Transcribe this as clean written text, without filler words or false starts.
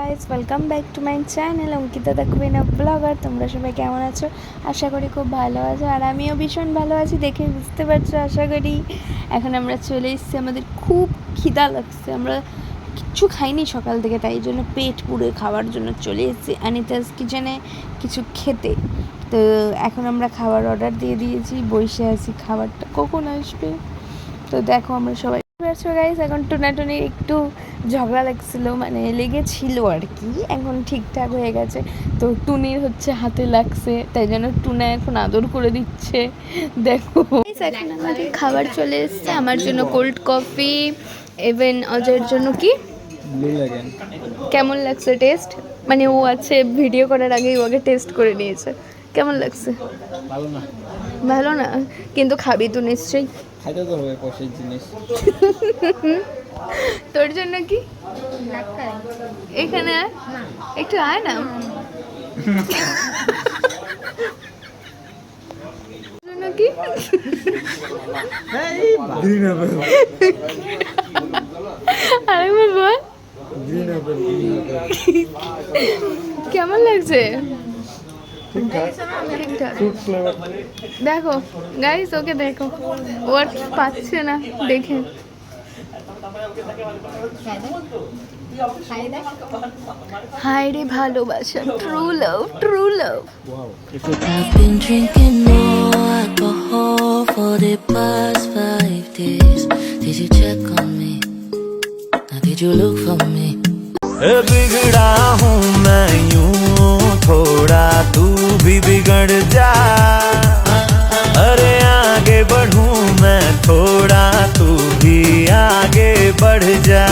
Guys, welcome back to my channel Ankita the queen of blogger. তোমরা সবাই কেমন আছো? আশা করি খুব ভালো আছো, আর আমিও ভীষণ ভালো আছি, দেখে বুঝতে পারছো আশা করি। এখন আমরা চলে এসেছি, আমাদের খুব খিদা লাগছে, আমরা কিচ্ছু খাইনি সকাল থেকে, তাই জন্য পেট পুড়ে খাওয়ার জন্য চলে এসেছি অনিতাস কিচেনে কিছু খেতে। তো এখন আমরা খাবার অর্ডার দিয়ে দিয়েছি, বসে আছি, খাবারটা কখন আসবে। তো দেখো আমরা সবাই পারছো গাইস, এখন টুনাটুনি একটু ঝগড়া লাগছিলো, মানে লেগেছিল আর কি, এখন ঠিকঠাক হয়ে গেছে। তো টুনির হচ্ছে হাতে লাগছে, তাই জন্য টুনা এখন আদর করে দিচ্ছে। দেখো এখন আমাদের খাবার চলে এসছে, আমার জন্য কোল্ড কফি, ইভেন অজয়ের জন্য কি কেমন লাগছে টেস্ট, মানে ও আছে ভিডিও করার আগেই ও আগে টেস্ট করে নিয়েছে। কেমন লাগছে? ভালো না, কিন্তু খাবি তো নিশ্চয়ই। খাইতে তো হবে কষের জিনিস। তোর জন্য কি এখানে আয়, একটু আয় না। জন্য কি আরেকবার বল, কেমন লাগছে? দেখো গাইস, ওকে দেখো, ও আর পাচ্ছে না দেখে। হায় রে ভালোবাসা, true love, true love. I've been drinking more alcohol for the past 5 days. Did you check on me? Now did you look for me? बिगड़ा हूँ मैं यूं थोड़ा, तू भी बिगड़ जा। अरे आगे बढ़ूं मैं थोड़ा, तू भी आगे बढ़ जा।